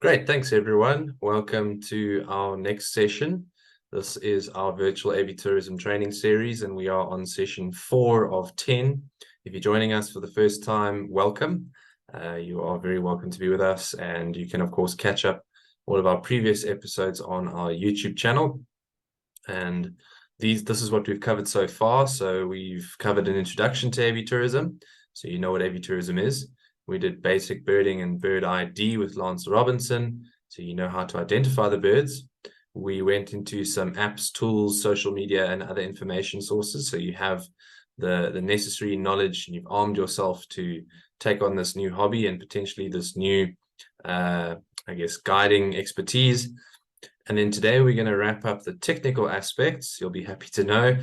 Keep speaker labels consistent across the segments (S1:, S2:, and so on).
S1: Great, thanks everyone. Welcome to our next session. This is our virtual Avitourism training series, and we are on session 4 of 10. If you're joining us for the first time, welcome. You are very welcome to be with us, and you can of course catch up all of our previous episodes on our YouTube channel. And this is what we've covered so far. So we've covered an introduction to Avitourism, so you know what Avitourism is. We did basic birding and bird ID with Lance Robinson, so you know how to identify the birds. We went into some apps, tools, social media, and other information sources, so you have the necessary knowledge and you've armed yourself to take on this new hobby and potentially this new, guiding expertise. And then today we're going to wrap up the technical aspects, you'll be happy to know,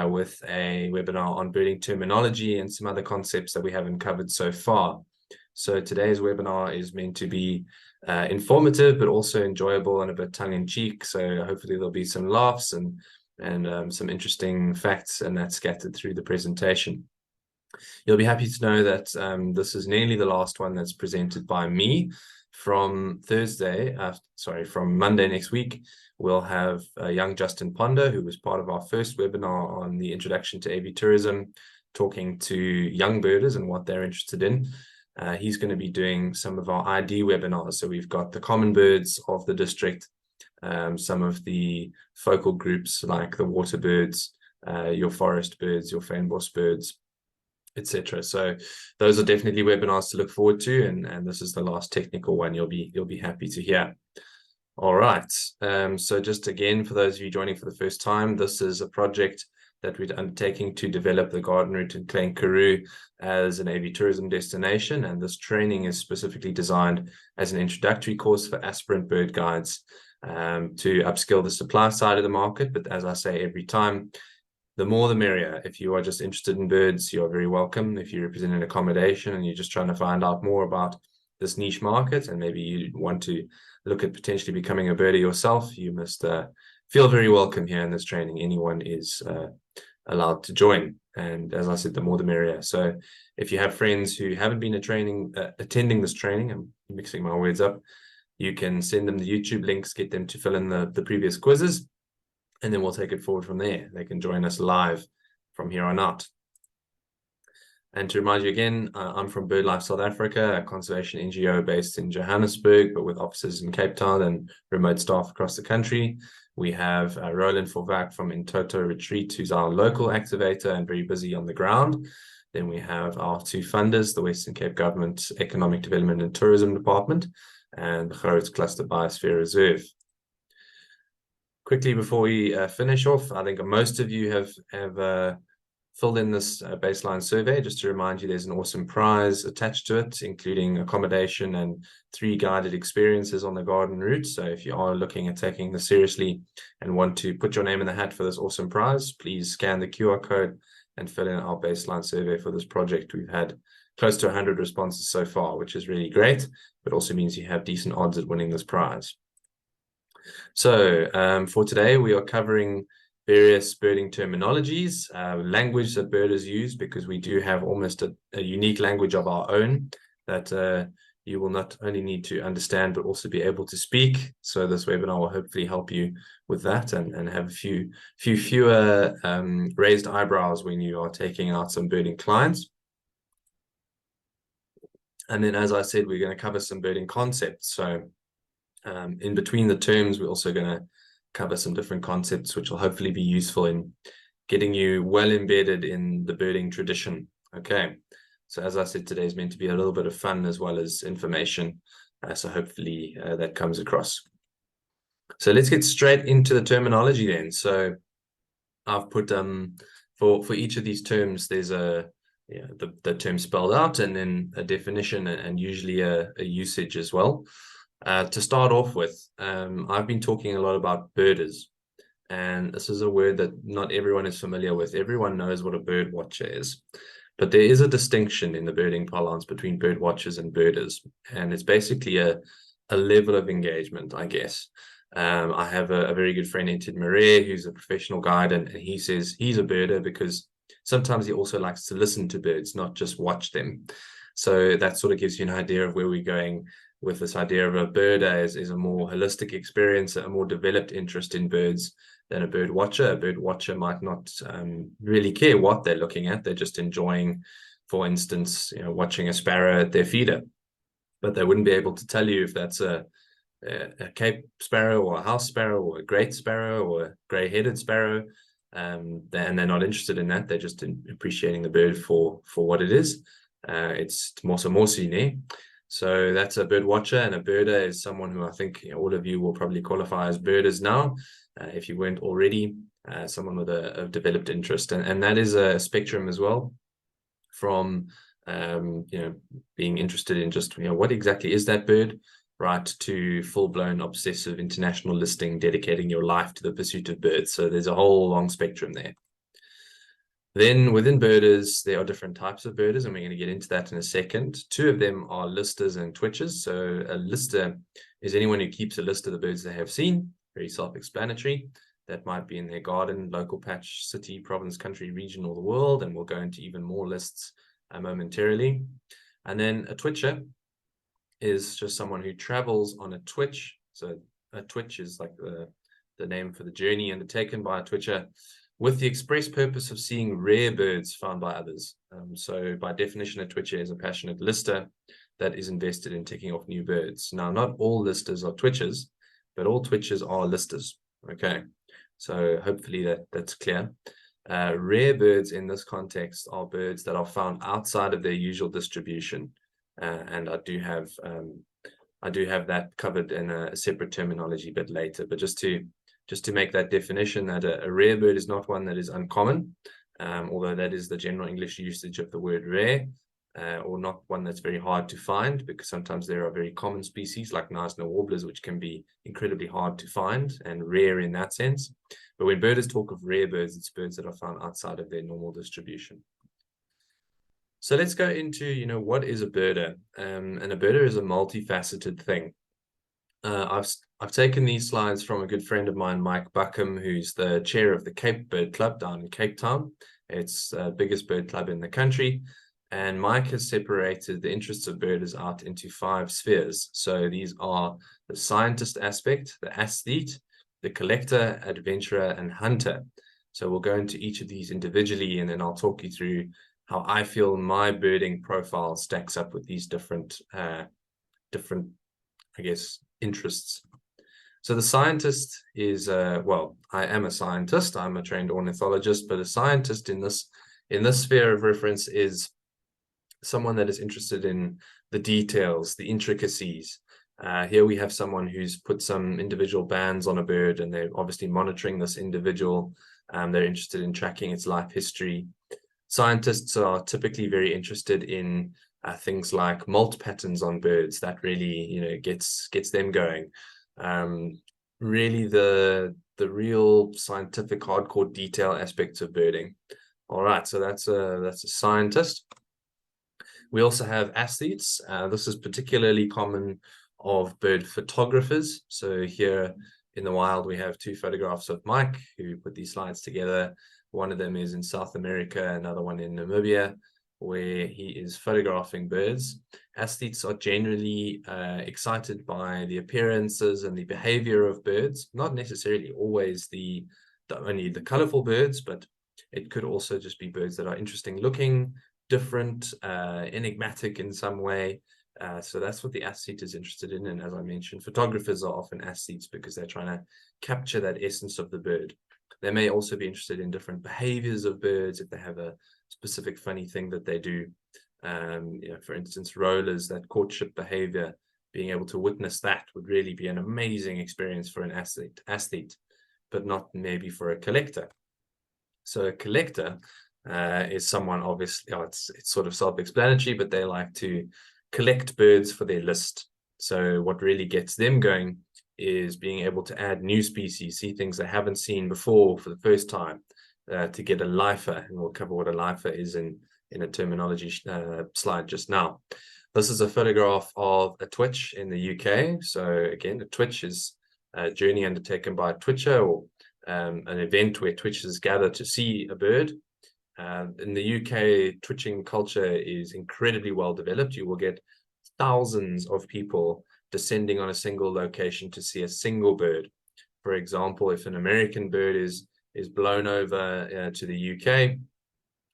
S1: with a webinar on birding terminology and some other concepts that we haven't covered so far. So today's webinar is meant to be informative, but also enjoyable and a bit tongue-in-cheek. So hopefully there'll be some laughs and some interesting facts and that scattered through the presentation. You'll be happy to know that this is nearly the last one that's presented by me. From Monday next week, we'll have young Justin Ponder, who was part of our first webinar on the introduction to Avitourism, talking to young birders and what they're interested in. He's going to be doing some of our ID webinars. So we've got the common birds of the district, some of the focal groups like the water birds, your forest birds, your fynbos birds, etc. So those are definitely webinars to look forward to, and this is the last technical one you'll be happy to hear. All right. So just again, for those of you joining for the first time, this is a project that we're undertaking to develop the garden route in Klein Karoo as an Avitourism destination. And this training is specifically designed as an introductory course for aspirant bird guides to upskill the supply side of the market. But as I say every time, the more the merrier. If you are just interested in birds, you're very welcome. If you represent an accommodation and you're just trying to find out more about this niche market, and maybe you want to look at potentially becoming a birder yourself, you must feel very welcome here in this training. Anyone is allowed to join, and as I said, the more the merrier. So if you have friends who haven't been attending this training, I'm mixing my words up, you can send them the YouTube links, get them to fill in the previous quizzes, and then we'll take it forward from there. They can join us live from here on out. And to remind you again, I'm from BirdLife South Africa, a conservation NGO based in Johannesburg, but with offices in Cape Town and remote staff across the country. We have Roland Forvac from Intoto Retreat, who's our local activator and very busy on the ground. Then we have our two funders, the Western Cape Government Economic Development and Tourism Department and the Groot Cluster Biosphere Reserve. Quickly before we finish off, I think most of you have filled in this baseline survey. Just to remind you, there's an awesome prize attached to it, including accommodation and 3 guided experiences on the garden route. So if you are looking at taking this seriously and want to put your name in the hat for this awesome prize, please scan the QR code and fill in our baseline survey for this project. We've had close to 100 responses so far, which is really great, but also means you have decent odds at winning this prize. So for today, we are covering various birding terminologies, language that birders use, because we do have almost a unique language of our own that you will not only need to understand, but also be able to speak. So this webinar will hopefully help you with that and have a fewer raised eyebrows when you are taking out some birding clients. And then, as I said, we're going to cover some birding concepts. So in between the terms, we're also going to cover some different concepts which will hopefully be useful in getting you well embedded in the birding tradition. Okay, so as I said, today is meant to be a little bit of fun as well as information, so hopefully that comes across. So let's get straight into the terminology then. So I've put for each of these terms, there's the term spelled out and then a definition and usually a usage as well. To start off with, I've been talking a lot about birders, and this is a word that not everyone is familiar with. Everyone knows what a bird watcher is, but there is a distinction in the birding parlance between bird watchers and birders, and it's basically a level of engagement, I guess. I have a very good friend, Ted Marais, who's a professional guide, and he says he's a birder because sometimes he also likes to listen to birds, not just watch them. So that sort of gives you an idea of where we're going with this idea of a birder is a more holistic experience, a more developed interest in birds than a bird watcher. A bird watcher might not really care what they're looking at. They're just enjoying, for instance, watching a sparrow at their feeder, but they wouldn't be able to tell you if that's a Cape sparrow or a house sparrow or a great sparrow or a gray-headed sparrow. And they're not interested in that. They're just appreciating the bird for what it is. It's mosi. So that's a bird watcher, and a birder is someone who I think all of you will probably qualify as birders now, if you weren't already, someone with a developed interest. And that is a spectrum as well, from being interested in just what exactly is that bird, right, to full-blown obsessive international listing, dedicating your life to the pursuit of birds. So there's a whole long spectrum there. Then within birders, there are different types of birders, and we're going to get into that in a second. Two of them are listers and twitchers. So a lister is anyone who keeps a list of the birds they have seen. Very self-explanatory. That might be in their garden, local patch, city, province, country, region, or the world, and we'll go into even more lists momentarily. And then a twitcher is just someone who travels on a twitch. So a twitch is like the name for the journey undertaken by a twitcher, with the express purpose of seeing rare birds found by others. So by definition, a twitcher is a passionate lister that is invested in ticking off new birds. Now, not all listers are twitchers, but all twitchers are listers. Okay, so hopefully that's clear. Rare birds in this context are birds that are found outside of their usual distribution. And I do have that covered in a separate terminology a bit later, but just to make that definition, that a rare bird is not one that is uncommon, although that is the general English usage of the word rare, or not one that's very hard to find, because sometimes there are very common species like Neisner warblers, which can be incredibly hard to find and rare in that sense. But when birders talk of rare birds, it's birds that are found outside of their normal distribution. So let's go into, what is a birder? And a birder is a multifaceted thing. I've taken these slides from a good friend of mine, Mike Buckham, who's the chair of the Cape Bird Club down in Cape Town. It's the biggest bird club in the country. And Mike has separated the interests of birders out into 5 spheres. So these are the scientist aspect, the aesthete, the collector, adventurer, and hunter. So we'll go into each of these individually, and then I'll talk you through how I feel my birding profile stacks up with these different, I guess, interests. So the scientist is, well, I am a scientist. I'm a trained ornithologist, but a scientist in this sphere of reference is someone that is interested in the details, the intricacies. Here we have someone who's put some individual bands on a bird, and they're obviously monitoring this individual. They're interested in tracking its life history. Scientists are typically very interested in things like molt patterns on birds. That really, gets them going. Really the real scientific hardcore detail aspects of birding. All right, so that's a scientist. We also have aesthetes. This is particularly common of bird photographers. So here in the wild, we have 2 photographs of Mike, who put these slides together. One of them is in South America, another one in Namibia, where he is photographing birds. Aesthetes are generally excited by the appearances and the behavior of birds, not necessarily always only the colorful birds, but it could also just be birds that are interesting looking, different, enigmatic in some way. So that's what the aesthete is interested in. And as I mentioned, photographers are often aesthetes because they're trying to capture that essence of the bird. They may also be interested in different behaviors of birds if they have a specific funny thing that they do. For instance, rollers, that courtship behavior, being able to witness that would really be an amazing experience for an aesthete, but not maybe for a collector. So a collector is someone, obviously, it's sort of self-explanatory, but they like to collect birds for their list. So what really gets them going is being able to add new species, see things they haven't seen before for the first time, to get a lifer. And we'll cover what a lifer is in a terminology slide just now. This is a photograph of a twitch in the UK. So again, a twitch is a journey undertaken by a twitcher, or an event where twitchers gather to see a bird. In the UK, twitching culture is incredibly well developed. You will get thousands of people descending on a single location to see a single bird. For example, if an American bird is blown over to the UK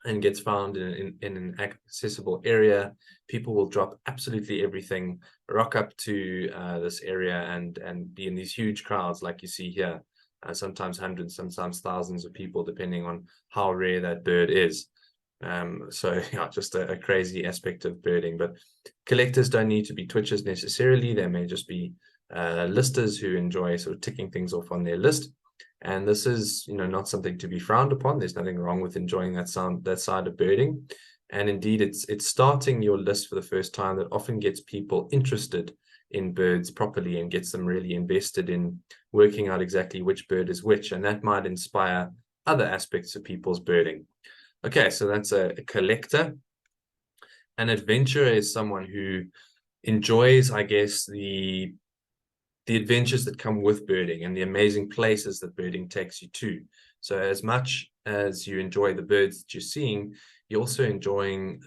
S1: and gets found in an accessible area, people will drop absolutely everything, rock up to this area and be in these huge crowds like you see here, sometimes hundreds, sometimes thousands of people, depending on how rare that bird is. So yeah, just a crazy aspect of birding. But collectors don't need to be twitchers necessarily. They may just be listers who enjoy sort of ticking things off on their list. And this is, not something to be frowned upon. There's nothing wrong with enjoying that side of birding. And indeed, it's starting your list for the first time that often gets people interested in birds properly and gets them really invested in working out exactly which bird is which. And that might inspire other aspects of people's birding. Okay, so that's a collector. An adventurer is someone who enjoys, I guess, the adventures that come with birding and the amazing places that birding takes you to. So as much as you enjoy the birds that you're seeing, you're also enjoying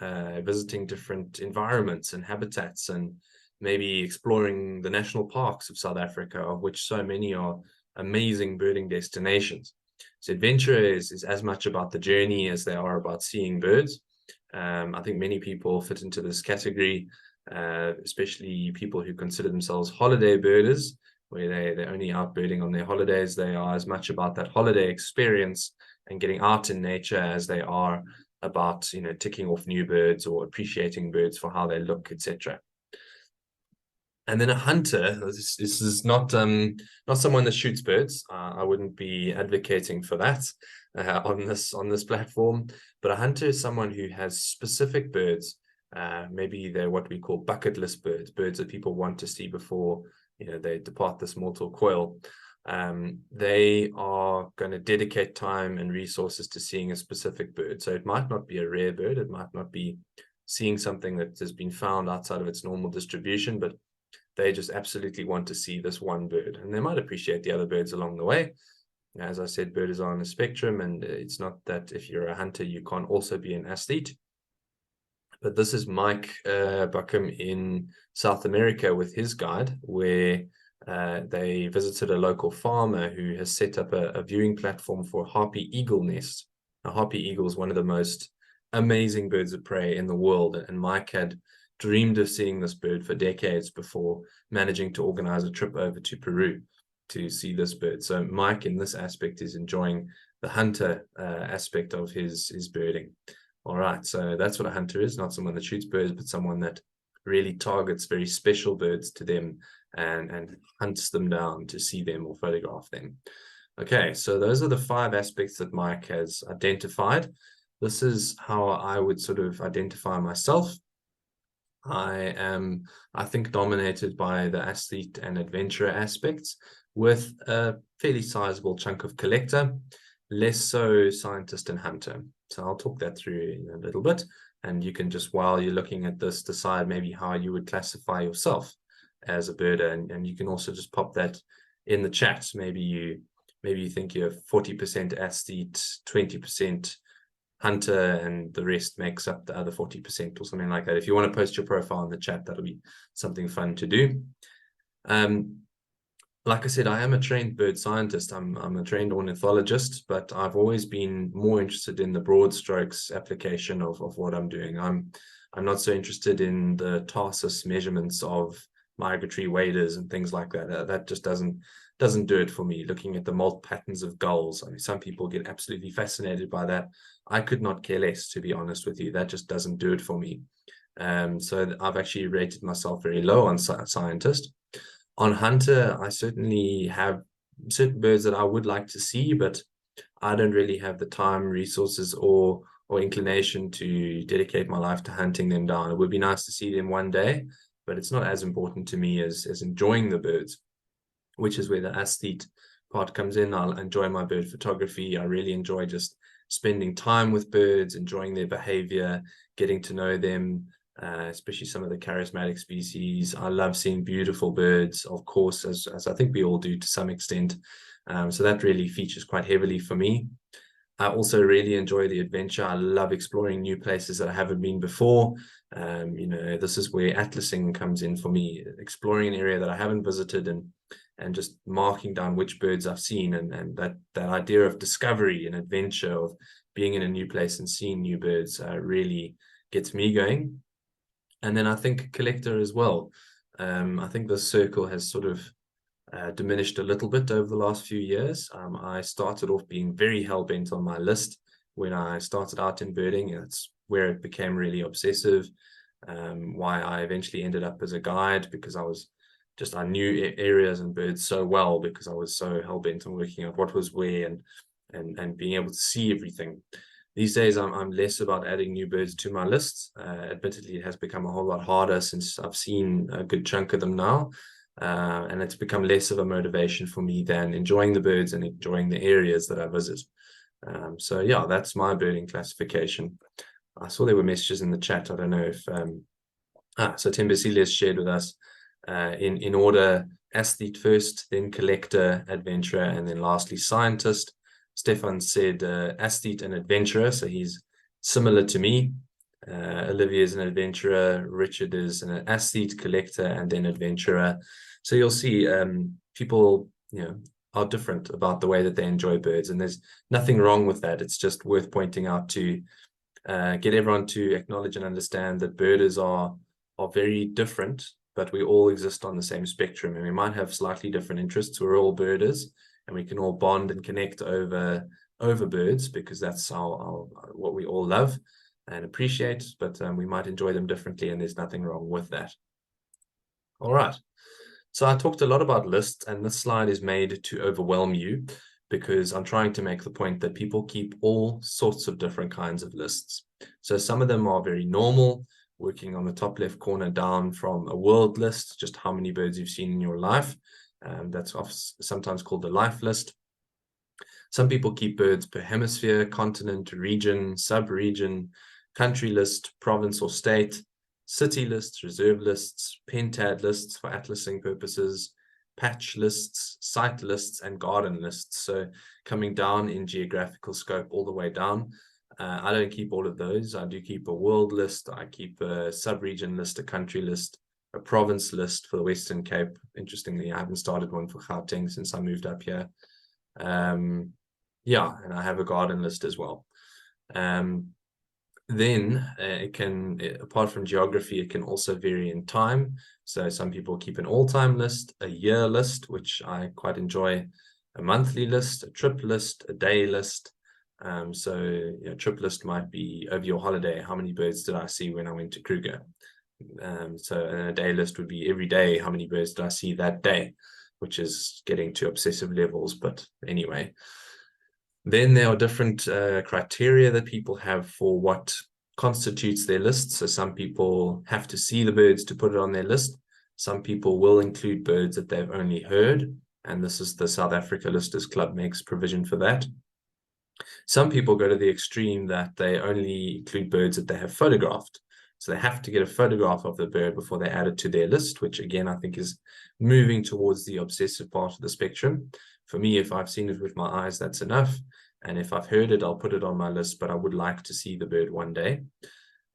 S1: visiting different environments and habitats, and maybe exploring the national parks of South Africa, of which so many are amazing birding destinations. So adventure is as much about the journey as they are about seeing birds. I think many people fit into this category, especially people who consider themselves holiday birders, where they're only out birding on their holidays. They are as much about that holiday experience and getting out in nature as they are about, ticking off new birds or appreciating birds for how they look, etc. And then a hunter, this is not someone that shoots birds. I wouldn't be advocating for that on this platform. But a hunter is someone who has specific birds. Maybe they're what we call bucket list birds, birds that people want to see before they depart this mortal coil. They are going to dedicate time and resources to seeing a specific bird. So it might not be a rare bird. It might not be seeing something that has been found outside of its normal distribution, but they just absolutely want to see this one bird, and they might appreciate the other birds along the way. As I said, birders are on a spectrum, and it's not that if you're a hunter, you can't also be an aesthete. But this is Mike Buckham in South America with his guide, where they visited a local farmer who has set up a viewing platform for harpy eagle nests. A harpy eagle is one of the most amazing birds of prey in the world, and Mike had dreamed of seeing this bird for decades before managing to organize a trip over to Peru to see this bird. So Mike, in this aspect, is enjoying the hunter aspect of his birding. All right, so that's what a hunter is, not someone that shoots birds, but someone that really targets very special birds to them and hunts them down to see them or photograph them. Okay, so those are the 5 aspects that Mike has identified. This is how I would sort of identify myself. I am, I think, dominated by the aesthete and adventurer aspects, with a fairly sizable chunk of collector, less so scientist and hunter. So I'll talk that through in a little bit, and you can just, while you're looking at this, decide maybe how you would classify yourself as a birder, and you can also just pop that in the chat. Maybe you think you're 40% aesthete, 20% hunter, and the rest makes up the other 40% or something like that. If you want to post your profile in the chat, that'll be something fun to do. Like I said, I am a trained bird scientist. I'm a trained ornithologist, but I've always been more interested in the broad strokes application of what I'm doing. I'm not so interested in the tarsus measurements of migratory waders and things like that. That just doesn't do it for me. Looking at the molt patterns of gulls, I mean, some people get absolutely fascinated by that. I could not care less, to be honest with you. That just doesn't do it for me. So I've actually rated myself very low on scientist. On hunter, I certainly have certain birds that I would like to see, but I don't really have the time, resources, or inclination to dedicate my life to hunting them down. It would be nice to see them one day, but it's not as important to me as enjoying the birds, which is where the aesthete part comes in. I'll enjoy my bird photography. I really enjoy just spending time with birds, enjoying their behavior, getting to know them, especially some of the charismatic species. I love seeing beautiful birds, of course, as I think we all do to some extent. So that really features quite heavily for me. I also really enjoy the adventure. I love exploring new places that I haven't been before. You know, this is where atlasing comes in for me, exploring an area that I haven't visited and just marking down which birds I've seen, and that idea of discovery and adventure, of being in a new place and seeing new birds, really gets me going. And then I think collector as well. I think this circle has sort of diminished a little bit over the last few years. I started off being very hell-bent on my list when I started out in birding. It's where it became really obsessive. Why I eventually ended up as a guide, because I knew areas and birds so well, because I was so hell-bent on working out what was where and being able to see everything. These days, I'm less about adding new birds to my lists. Admittedly, it has become a whole lot harder since I've seen a good chunk of them now. And it's become less of a motivation for me than enjoying the birds and enjoying the areas that I visit. So yeah, that's my birding classification. I saw there were messages in the chat. I don't know if so Tembesile has shared with us in order: aesthete first, then collector, adventurer, and then lastly scientist. Stefan said aesthete and adventurer, so he's similar to me. Olivia is an adventurer, Richard is an aesthete, collector, and then adventurer. So you'll see people, you know, are different about the way that they enjoy birds, and there's nothing wrong with that. It's just worth pointing out to get everyone to acknowledge and understand that birders are very different, but we all exist on the same spectrum, and we might have slightly different interests. We're all birders, and we can all bond and connect over birds, because that's what we all love and appreciate, but we might enjoy them differently, and there's nothing wrong with that. All right. So I talked a lot about lists, and this slide is made to overwhelm you, because I'm trying to make the point that people keep all sorts of different kinds of lists. So some of them are very normal, working on the top left corner down from a world list, just how many birds you've seen in your life. That's sometimes called the life list. Some people keep birds per hemisphere, continent, region, sub-region, country list, province or state, city lists, reserve lists, pentad lists for atlasing purposes, patch lists, site lists, and garden lists. So coming down in geographical scope all the way down. I don't keep all of those. I do keep a world list. I keep a sub-region list, a country list, a province list for the Western Cape. Interestingly, I haven't started one for Gauteng since I moved up here. Yeah, and I have a garden list as well. Then it can, apart from geography, it can also vary in time. So some people keep an all-time list, a year list, which I quite enjoy, a monthly list, a trip list, a day list. So you know, trip list might be over your holiday, how many birds did I see when I went to Kruger? So a day list would be every day, how many birds did I see that day, which is getting to obsessive levels, but anyway. Then there are different criteria that people have for what constitutes their list. So some people have to see the birds to put it on their list. Some people will include birds that they've only heard, and this is the South Africa Listers Club makes provision for that. Some people go to the extreme that they only include birds that they have photographed. So they have to get a photograph of the bird before they add it to their list, which again, I think is moving towards the obsessive part of the spectrum. For me, if I've seen it with my eyes, that's enough. And if I've heard it, I'll put it on my list, but I would like to see the bird one day.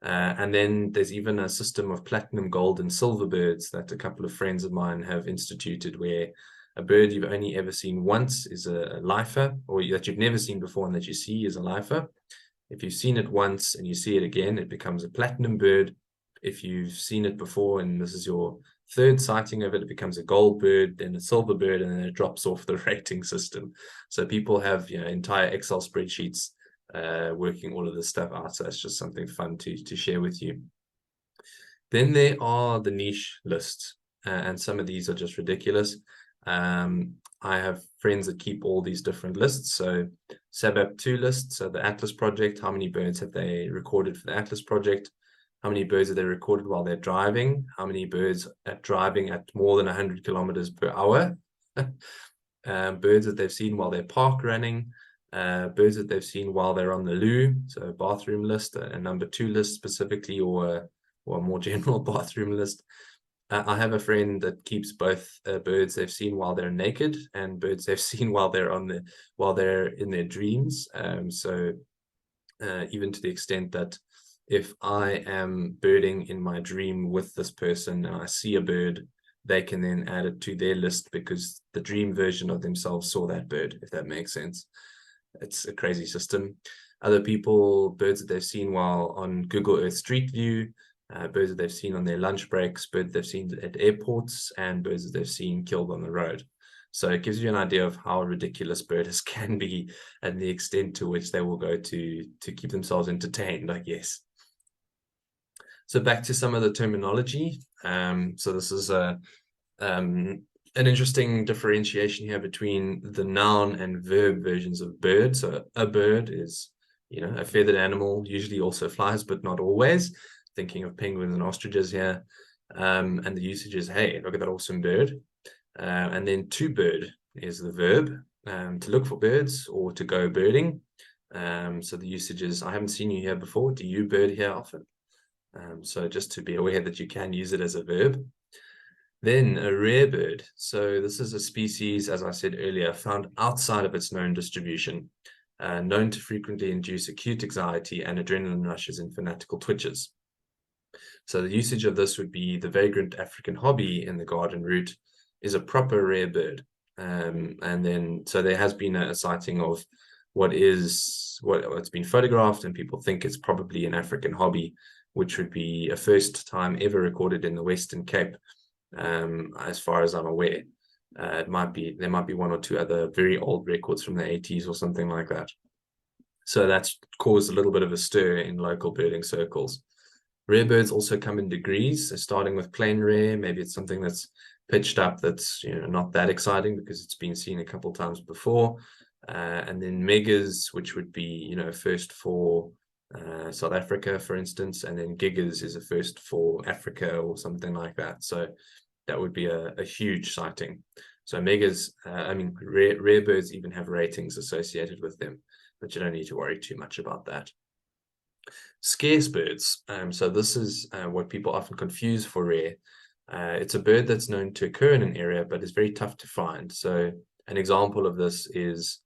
S1: And then there's even a system of platinum, gold, and silver birds that a couple of friends of mine have instituted, where a bird you've only ever seen once is a lifer, or that you've never seen before and that you see is a lifer. If you've seen it once and you see it again, it becomes a platinum bird. If you've seen it before and this is your third sighting of it, it becomes a gold bird, then a silver bird, and then it drops off the rating system. So people have, you know, entire Excel spreadsheets working all of this stuff out. So it's just something fun to share with you. Then there are the niche lists, and some of these are just ridiculous. I have friends that keep all these different lists. So SABAP 2 lists, so the Atlas project, how many birds have they recorded for the Atlas project? How many birds have they recorded while they're driving? How many birds at driving at more than 100 kilometers per hour? Birds that they've seen while they're park running, birds that they've seen while they're on the loo, so a bathroom list, a number 2 list specifically, or a more general bathroom list. I have a friend that keeps both birds they've seen while they're naked and birds they've seen while they're in their dreams. So even to the extent that if I am birding in my dream with this person and I see a bird, they can then add it to their list because the dream version of themselves saw that bird, if that makes sense. It's a crazy system. Other people, birds that they've seen while on Google Earth Street View, birds that they've seen on their lunch breaks, birds they've seen at airports, and birds that they've seen killed on the road. So it gives you an idea of how ridiculous birders can be and the extent to which they will go to keep themselves entertained, I guess. So back to some of the terminology. So this is an interesting differentiation here between the noun and verb versions of bird. So a bird is, a feathered animal, usually also flies, but not always. Thinking of penguins and ostriches here. And the usage is, hey, look at that awesome bird. And then to bird is the verb, to look for birds or to go birding. So the usage is, I haven't seen you here before. Do you bird here often? So just to be aware that you can use it as a verb. Then a rare bird. So this is a species, as I said earlier, found outside of its known distribution, known to frequently induce acute anxiety and adrenaline rushes in fanatical twitches. So the usage of this would be the vagrant African hobby in the garden route is a proper rare bird. And then, so there has been a sighting of what's been photographed, and people think it's probably an African hobby, which would be a first time ever recorded in the Western Cape, as far as I'm aware. There might be one or two other very old records from the 80s or something like that. So that's caused a little bit of a stir in local birding circles. Rare birds also come in degrees, so starting with plain rare, maybe it's something that's pitched up that's not that exciting because it's been seen a couple times before, and then megas, which would be first for South Africa, for instance, and then gigas is a first for Africa or something like that. So that would be a huge sighting. So megas, rare birds even have ratings associated with them, but you don't need to worry too much about that. Scarce birds. So this is what people often confuse for rare. It's a bird that's known to occur in an area, but is very tough to find. So an example of this is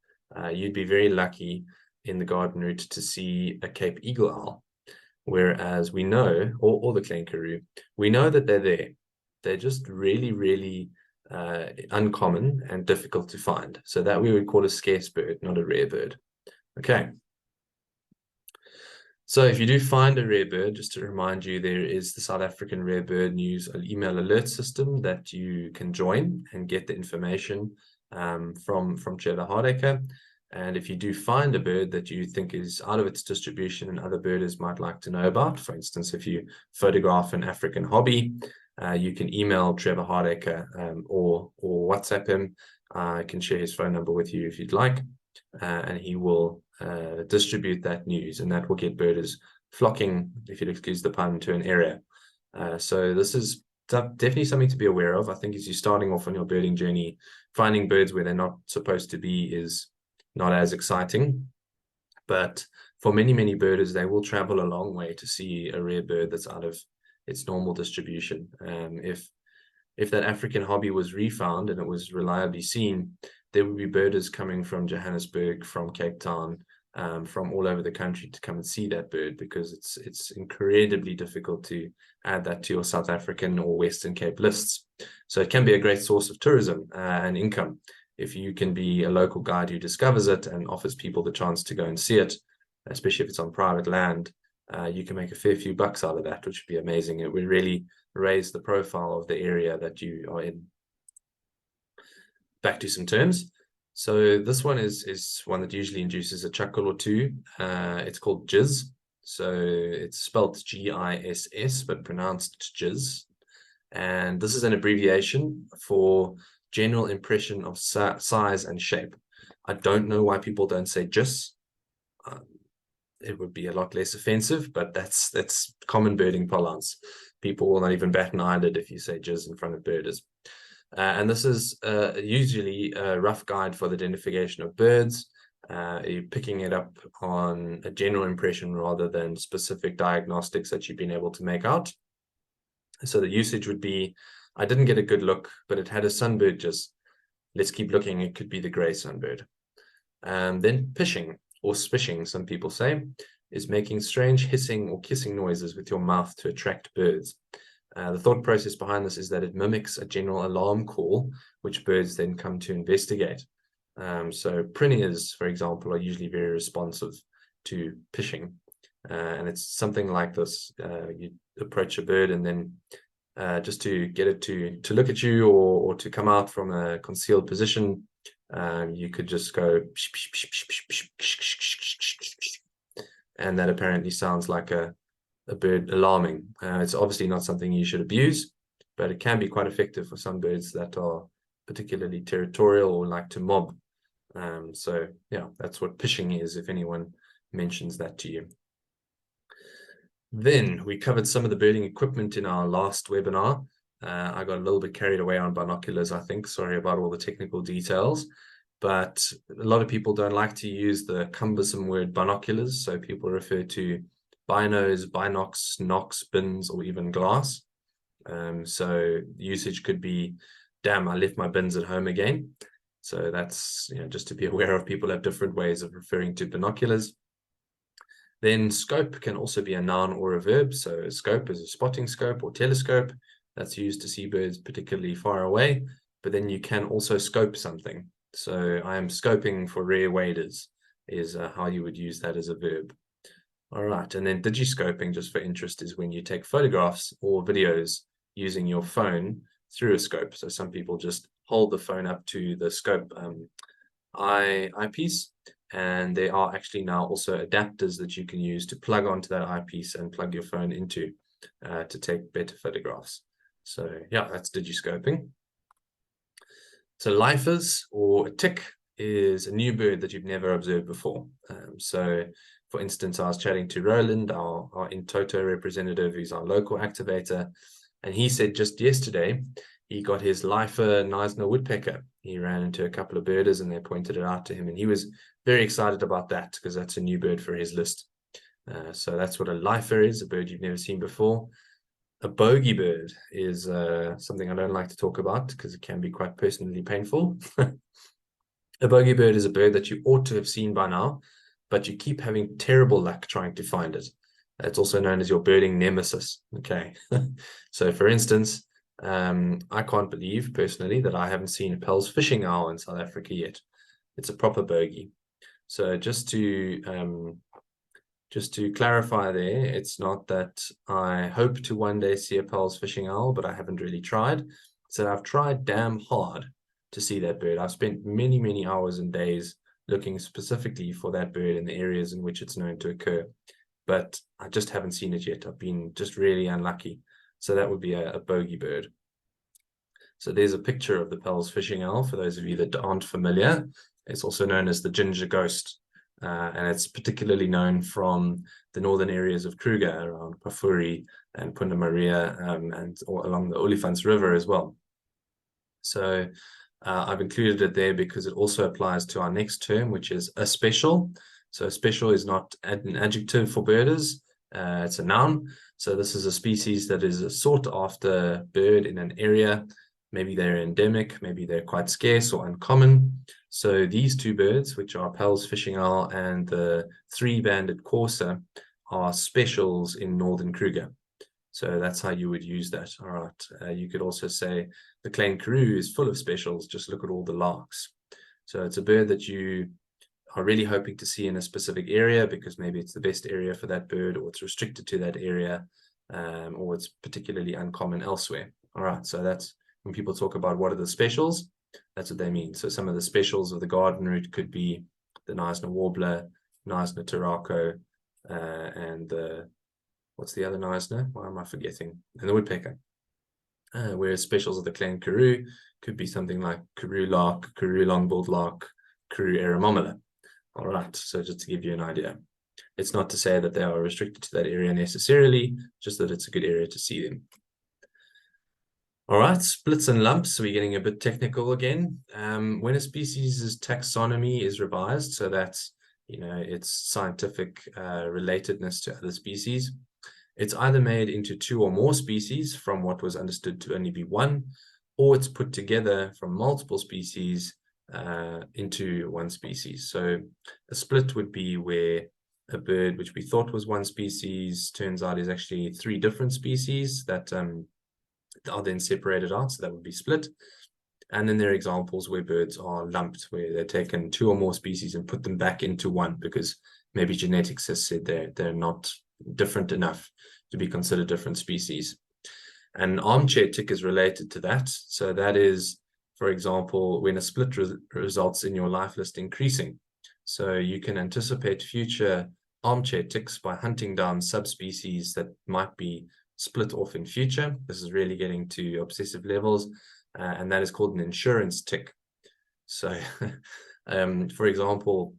S1: you'd be very lucky in the garden route to see a Cape eagle owl, whereas we know, or the Clankaroo, we know that they're there. They're just really, really uncommon and difficult to find. So that we would call a scarce bird, not a rare bird. Okay. So if you do find a rare bird, just to remind you, there is the South African Rare Bird News email alert system that you can join and get the information from Trevor Hardacre. And if you do find a bird that you think is out of its distribution and other birders might like to know about, for instance, if you photograph an African hobby, you can email Trevor Hardacre or WhatsApp him. I can share his phone number with you if you'd like, and he will distribute that news, and that will get birders flocking, if you'll excuse the pun, to an area. So this is definitely something to be aware of. I think as you're starting off on your birding journey, finding birds where they're not supposed to be is not as exciting. But for many, many birders, they will travel a long way to see a rare bird that's out of its normal distribution. If that African hobby was refound and it was reliably seen, there would be birders coming from Johannesburg, from Cape Town, from all over the country to come and see that bird, because it's incredibly difficult to add that to your South African or Western Cape lists. So it can be a great source of tourism and income if you can be a local guide who discovers it and offers people the chance to go and see it, especially if it's on private land. You can make a fair few bucks out of that, which would be amazing. It would really raise the profile of the area that you are in. Back to some terms. So this one is one that usually induces a chuckle or two. It's called jizz. So it's spelled G-I-S-S, but pronounced jizz. And this is an abbreviation for general impression of size and shape. I don't know why people don't say jizz. It would be a lot less offensive, but that's common birding parlance. People will not even bat an eyelid if you say jizz in front of birders. And this is usually a rough guide for the identification of birds. You're picking it up on a general impression rather than specific diagnostics that you've been able to make out. So the usage would be, I didn't get a good look, but it had a sunbird just, let's keep looking, it could be the gray sunbird. Then pishing, or spishing, some people say, is making strange hissing or kissing noises with your mouth to attract birds. The thought process behind this is that it mimics a general alarm call, which birds then come to investigate. So priniers, for example, are usually very responsive to pishing. And it's something like this. You approach a bird and then just to get it to look at you or to come out from a concealed position, you could just go, and that apparently sounds like a bird alarming. It's obviously not something you should abuse, but it can be quite effective for some birds that are particularly territorial or like to mob. So yeah, that's what pishing is, if anyone mentions that to you. Then we covered some of the birding equipment in our last webinar. I got a little bit carried away on binoculars, I think. Sorry about all the technical details. But a lot of people don't like to use the cumbersome word binoculars. So people refer to binos, binocs, nocs, bins, or even glass. So usage could be, damn, I left my bins at home again. So that's, just to be aware of, people have different ways of referring to binoculars. Then scope can also be a noun or a verb. So a scope is a spotting scope or telescope that's used to see birds particularly far away. But then you can also scope something. So I am scoping for rare waders is how you would use that as a verb. All right, and then digiscoping, just for interest, is when you take photographs or videos using your phone through a scope. So some people just hold the phone up to the scope eyepiece, and there are actually now also adapters that you can use to plug onto that eyepiece and plug your phone into to take better photographs. So yeah, that's digiscoping. So lifers, or a tick, is a new bird that you've never observed before. So for instance, I was chatting to Roland, our in toto representative, who's our local activator, and he said just yesterday he got his lifer Neisner woodpecker. He ran into a couple of birders and they pointed it out to him, and he was very excited about that because that's a new bird for his list. So that's what a lifer is, a bird you've never seen before. A bogey bird is something I don't like to talk about because it can be quite personally painful. A bogey bird is a bird that you ought to have seen by now, but you keep having terrible luck trying to find it. It's also known as your birding nemesis. Okay. So for instance, I can't believe personally that I haven't seen a Pell's fishing owl in South Africa yet. It's a proper bogey. So just to clarify there, it's not that I hope to one day see a Pell's fishing owl, but I haven't really tried. So I've tried damn hard to see that bird. I've spent many, many hours and days looking specifically for that bird in the areas in which it's known to occur, but I just haven't seen it yet. I've been just really unlucky. So that would be a bogey bird. So there's a picture of the Pell's fishing owl for those of you that aren't familiar. It's also known as the ginger ghost. And it's particularly known from the northern areas of Kruger around Pafuri and Punta Maria and along the Olifants River as well. So I've included it there because it also applies to our next term, which is a special. So a special is not an adjective for birders, it's a noun. So this is a species that is a sought after bird in an area. Maybe they're endemic, maybe they're quite scarce or uncommon. So these two birds, which are Pell's fishing owl and the three-banded courser, are specials in northern Kruger. So that's how you would use that. All right. You could also say the Klein Karoo is full of specials. Just look at all the larks. So it's a bird that you are really hoping to see in a specific area because maybe it's the best area for that bird, or it's restricted to that area, or it's particularly uncommon elsewhere. All right. So that's when people talk about what are the specials, that's what they mean. So some of the specials of the garden route could be the Neisner warbler, Neisner turako, and the, what's the other Neisner? Why am I forgetting? And the woodpecker. Whereas specials of the Klein Karoo could be something like Karoo lark, Karoo long-billed lark, Karoo aeromomola. All right, so just to give you an idea. It's not to say that they are restricted to that area necessarily, just that it's a good area to see them. All right, splits and lumps, we're getting a bit technical again. When a species' taxonomy is revised, so that's, its scientific relatedness to other species, it's either made into 2 or more species from what was understood to only be one, or it's put together from multiple species into one species. So a split would be where a bird which we thought was one species turns out is actually 3 different species that are then separated out, so that would be split. And then there are examples where birds are lumped, where they're taken 2 or more species and put them back into one because maybe genetics has said they're not different enough to be considered different species. An armchair tick is related to that. So that is, for example, when a split results in your life list increasing. So you can anticipate future armchair ticks by hunting down subspecies that might be split off in future. This is really getting to obsessive levels, and that is called an insurance tick. So, for example,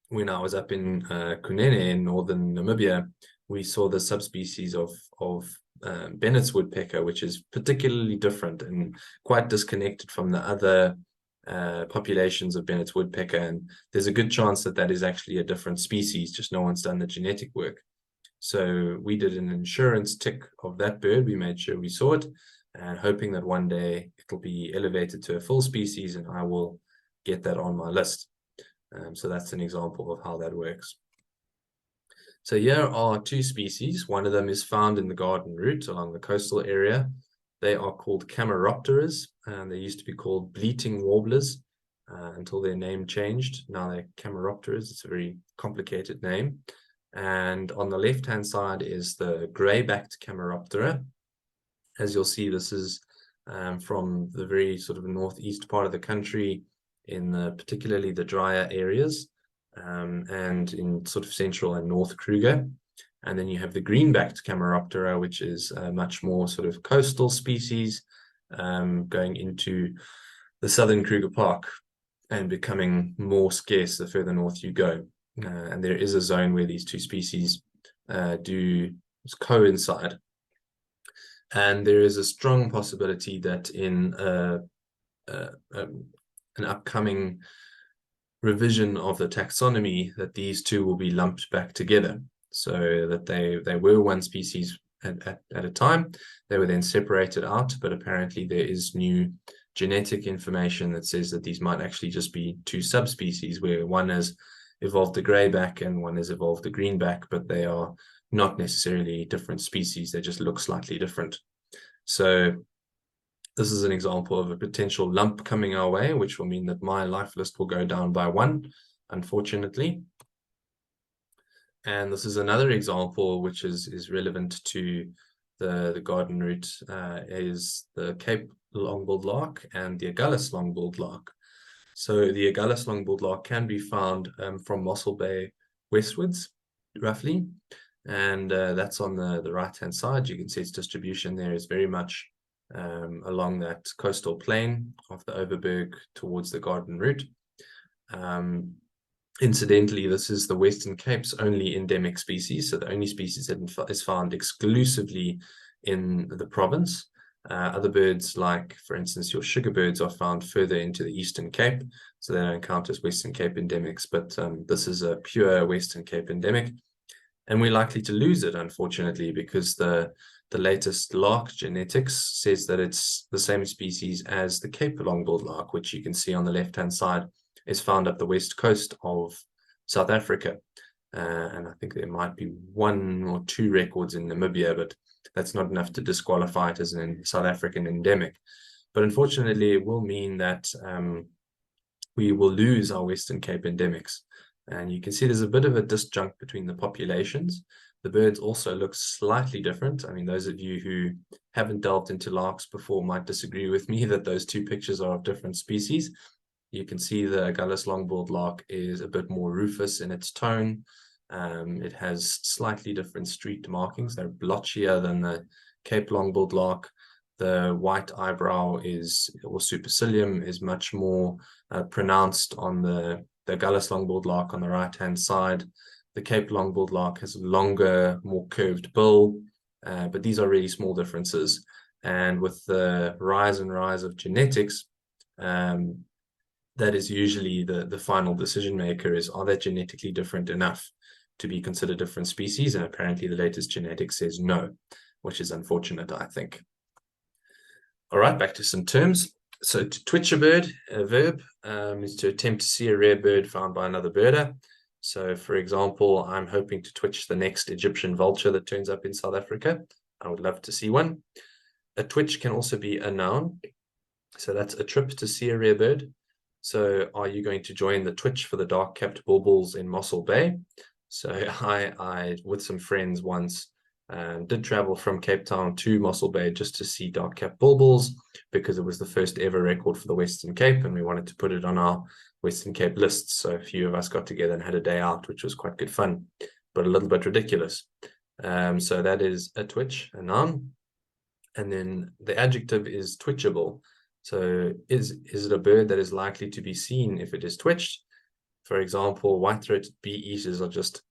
S1: when I was up in Kunene in northern Namibia, we saw the subspecies of Bennett's woodpecker, which is particularly different and quite disconnected from the other populations of Bennett's woodpecker. And there's a good chance that that is actually a different species, just no one's done the genetic work. So we did an insurance tick of that bird. We made sure we saw it, and hoping that one day it'll be elevated to a full species and I will get that on my list. So that's an example of how that works. So here are 2 species. One of them is found in the garden route along the coastal area. They are called Cameropteras, and they used to be called bleating warblers until their name changed. Now they're Cameropteras. It's a very complicated name. And on the left-hand side is the grey-backed Cameroptera. As you'll see, this is from the very sort of northeast part of the country, in particularly the drier areas, and in sort of central and north Kruger. And then you have the green-backed Cameroptera, which is a much more sort of coastal species, going into the southern Kruger Park and becoming more scarce the further north you go. And there is a zone where these 2 species do coincide. And there is a strong possibility that in an upcoming revision of the taxonomy, that these 2 will be lumped back together, so that they were one species at a time. They were then separated out, but apparently there is new genetic information that says that these might actually just be 2 subspecies, where one has evolved the greyback and one has evolved the greenback, but they are not necessarily different species. They just look slightly different. So this is an example of a potential lump coming our way, which will mean that my life list will go down by 1, unfortunately. And this is another example which is relevant to the garden route, is the Cape long-billed lark and the Agulhas long-billed lark. So the Agulhas long-billed lark can be found from Mossel Bay westwards, roughly. And that's on the right-hand side. You can see its distribution there is very much along that coastal plain of the Overberg towards the garden route. Incidentally, this is the Western Cape's only endemic species, so the only species that is found exclusively in the province. Other birds, like, for instance, your sugarbirds, are found further into the Eastern Cape, so they don't count as Western Cape endemics, but this is a pure Western Cape endemic. And we're likely to lose it, unfortunately, because the latest lark genetics says that it's the same species as the Cape long-billed lark, which you can see on the left-hand side is found up the west coast of South Africa. And I think there might be 1 or 2 records in Namibia, but that's not enough to disqualify it as an South African endemic. But unfortunately, it will mean that we will lose our Western Cape endemics. And you can see there's a bit of a disjunct between the populations. The birds also look slightly different. I mean, those of you who haven't delved into larks before might disagree with me that those 2 pictures are of different species. You can see the Agulhas long-billed lark is a bit more rufous in its tone. It has slightly different streaked markings. They're blotchier than the Cape long-billed lark. The white eyebrow or supercilium is much more pronounced on the Agulhas long-billed lark on the right-hand side. The Cape long-billed lark has a longer, more curved bill, but these are really small differences. And with the rise of genetics, that is usually the final decision maker, is, are they genetically different enough to be considered different species, and apparently the latest genetics says no, which is unfortunate, I think. All right, back to some terms. So to twitch a bird, a verb, is to attempt to see a rare bird found by another birder. So for example, I'm hoping to twitch the next Egyptian vulture that turns up in South Africa. I would love to see one. A twitch can also be a noun. So that's a trip to see a rare bird. So are you going to join the twitch for the dark-capped bulbuls in Mossel Bay? So I with some friends once, did travel from Cape Town to Mossel Bay just to see dark-capped bulbuls, because it was the first ever record for the Western Cape, and we wanted to put it on our Western Cape lists. So a few of us got together and had a day out, which was quite good fun, but a little bit ridiculous. So that is a twitch, a noun. And then the adjective is twitchable. So is it a bird that is likely to be seen if it is twitched? For example, white-throated bee-eaters are just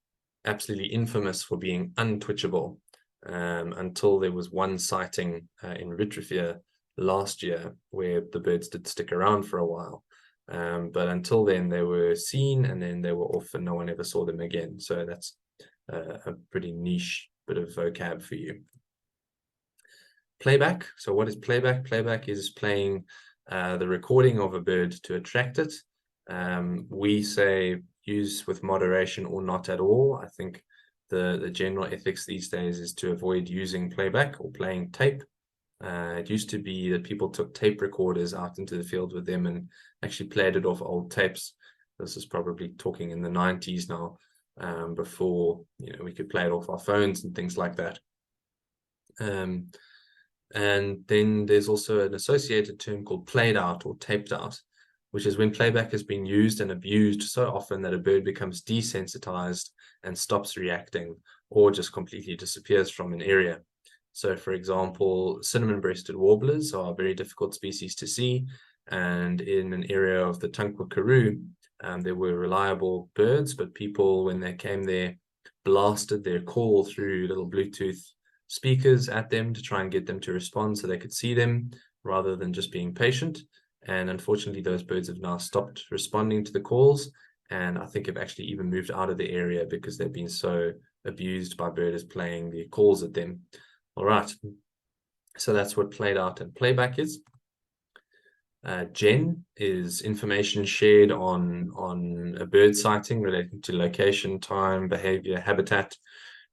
S1: absolutely infamous for being untwitchable, until there was one sighting in Ritrefia last year where the birds did stick around for a while. But until then, they were seen and then they were off and no one ever saw them again. So that's a pretty niche bit of vocab for you. Playback. So what is playback? Playback is playing the recording of a bird to attract it. We say use with moderation or not at all. I think the general ethics these days is to avoid using playback or playing tape. It used to be that people took tape recorders out into the field with them and actually played it off old tapes. This is probably talking in the 90s now, before we could play it off our phones and things like that. And then there's also an associated term called played out or taped out, which is when playback has been used and abused so often that a bird becomes desensitized and stops reacting or just completely disappears from an area. So for example, cinnamon-breasted warblers are a very difficult species to see, and in an area of the Tankwa Karoo, there were reliable birds, but people, when they came there, blasted their call through little Bluetooth speakers at them to try and get them to respond so they could see them rather than just being patient. And unfortunately, those birds have now stopped responding to the calls, and I think have actually even moved out of the area because they've been so abused by birders playing the calls at them. All right, so that's what played out and playback is. Gen is information shared on a bird sighting relating to location, time, behavior, habitat.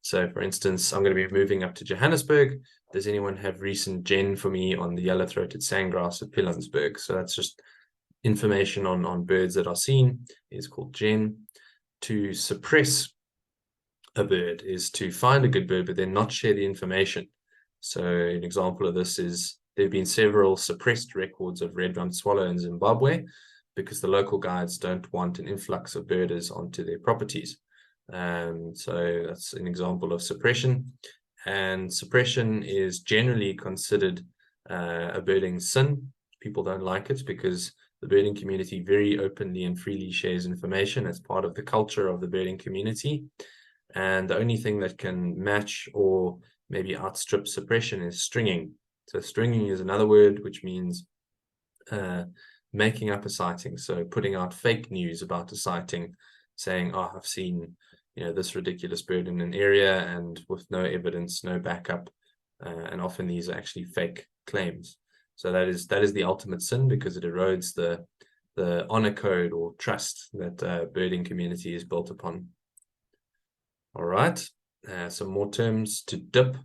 S1: So for instance, I'm going to be moving up to Johannesburg. Does anyone have recent gen for me on the yellow-throated sandgrass at Pilansberg? So that's just information on birds that are seen, is called gen. To suppress a bird is to find a good bird, but then not share the information. So an example of this is there have been several suppressed records of red-rumped swallow in Zimbabwe because the local guides don't want an influx of birders onto their properties. So that's an example of suppression, and suppression is generally considered a birding sin. People don't like it because the birding community very openly and freely shares information as part of the culture of the birding community, and the only thing that can match or maybe outstrip suppression is stringing. So stringing is another word which means making up a sighting, so putting out fake news about a sighting, saying, oh, I've seen this ridiculous bird in an area, and with no evidence, no backup, and often these are actually fake claims. So that is the ultimate sin because it erodes the honor code or trust that birding community is built upon. All right, some more terms. To dip,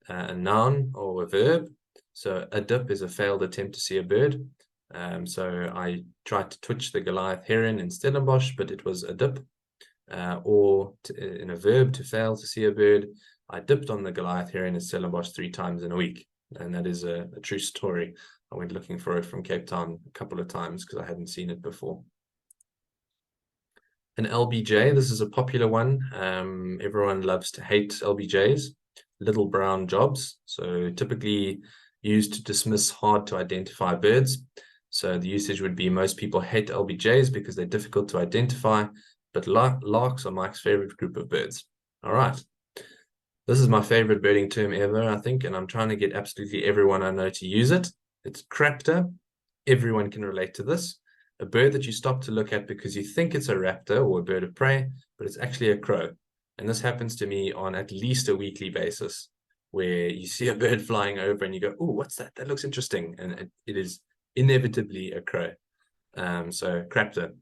S1: a noun or a verb. So a dip is a failed attempt to see a bird. So I tried to twitch the Goliath heron in Stellenbosch, but it was a dip. Or in a verb, to fail to see a bird, I dipped on the Goliath heron in Stellenbosch 3 times in a week. And that is a true story. I went looking for it from Cape Town a couple of times because I hadn't seen it before. An LBJ, this is a popular one. Everyone loves to hate LBJs, little brown jobs. So typically used to dismiss hard to identify birds. So the usage would be most people hate LBJs because they're difficult to identify, but larks are Mike's favorite group of birds. All right. This is my favorite birding term ever, I think, and I'm trying to get absolutely everyone I know to use it. It's craptor. Everyone can relate to this. A bird that you stop to look at because you think it's a raptor or a bird of prey, but it's actually a crow. And this happens to me on at least a weekly basis, where you see a bird flying over and you go, oh, what's that? That looks interesting. And it is inevitably a crow. So Craptor,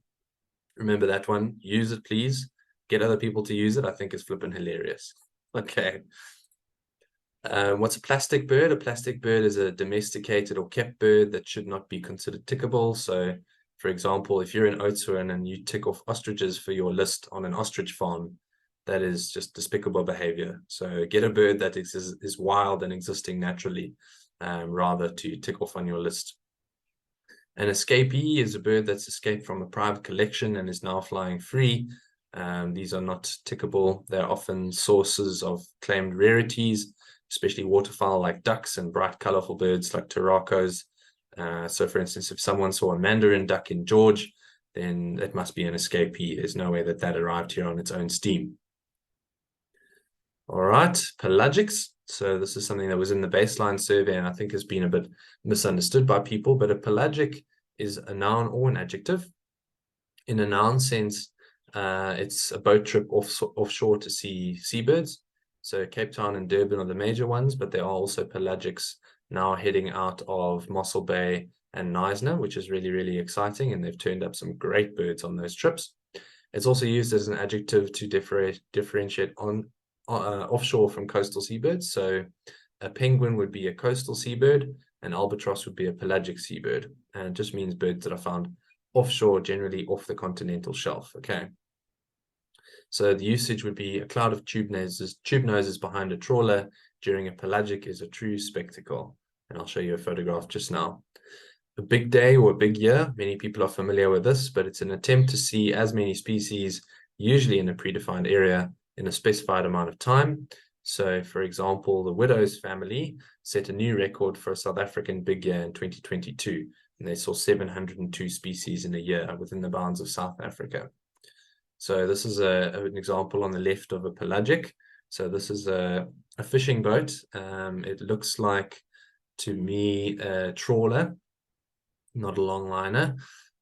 S1: remember that one. Use it, please. Get other people to use it. I think it's flipping hilarious. Okay. What's a plastic bird? A plastic bird is a domesticated or kept bird that should not be considered tickable. So, for example, if you're in Oudtshoorn and you tick off ostriches for your list on an ostrich farm, that is just despicable behavior. So get a bird that is wild and existing naturally, rather to tick off on your list. An escapee is a bird that's escaped from a private collection and is now flying free. These are not tickable. They're often sources of claimed rarities, especially waterfowl like ducks and bright, colorful birds like turacos. So, for instance, if someone saw a mandarin duck in George, then it must be an escapee. There's no way that that arrived here on its own steam. All right, pelagics. So this is something that was in the baseline survey and I think has been a bit misunderstood by people, but a pelagic is a noun or an adjective. In a noun sense, it's a boat trip offshore to see seabirds. So Cape Town and Durban are the major ones, but there are also pelagics now heading out of Mossel Bay and Knysna, which is really, really exciting. And they've turned up some great birds on those trips. It's also used as an adjective to differentiate on offshore from coastal seabirds. So a penguin would be a coastal seabird, an albatross would be a pelagic seabird, and it just means birds that are found offshore, generally off the continental shelf. Okay, so the usage would be a cloud of tube noses behind a trawler during a pelagic is a true spectacle, and I'll show you a photograph just now. A big day or a big year, many people are familiar with this, but it's an attempt to see as many species, usually in a predefined area, in a specified amount of time. So, for example, the Widows family set a new record for a South African big year in 2022, and they saw 702 species in a year within the bounds of South Africa. So this is an example on the left of a pelagic. So this is a fishing boat. It looks like, to me, a trawler, not a longliner.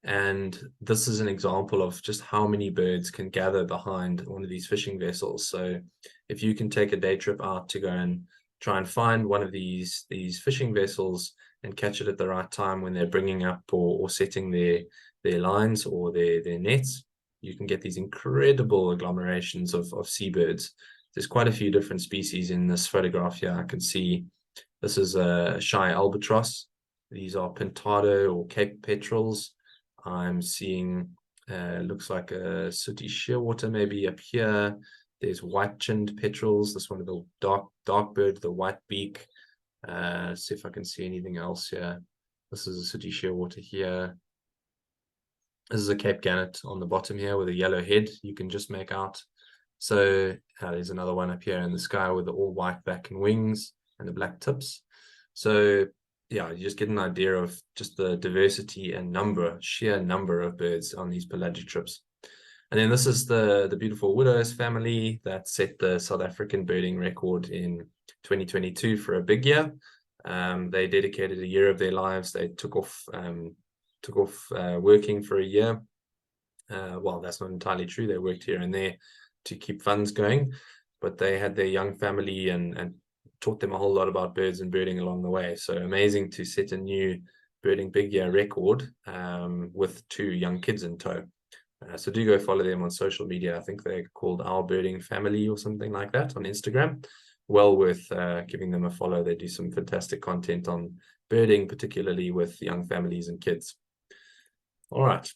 S1: And this is an example of just how many birds can gather behind one of these fishing vessels. So if you can take a day trip out to go and try and find one of these fishing vessels and catch it at the right time when they're bringing up or setting their lines or their nets, you can get these incredible agglomerations of seabirds. There's quite a few different species in this photograph here. I can see this is a shy albatross. These are pintado or Cape petrels. I'm seeing, looks like a sooty shearwater maybe up here. There's white-chinned petrels. This one of the dark bird, the white beak. See if I can see anything else here. This is a sooty shearwater here. This is a Cape gannet on the bottom here with a yellow head you can just make out. So there's another one up here in the sky with the all white back and wings and the black tips. So yeah, you just get an idea of just the diversity and sheer number of birds on these pelagic trips. And then this is the beautiful Widows family that set the South African birding record in 2022 for a big year. They dedicated a year of their lives. They took off working for a year. Well, that's not entirely true. They worked here and there to keep funds going, but they had their young family and taught them a whole lot about birds and birding along the way. So amazing to set a new birding big year record with 2 young kids in tow. So do go follow them on social media. I think they're called Our Birding Family or something like that on Instagram. Well worth giving them a follow. They do some fantastic content on birding, particularly with young families and kids. All right,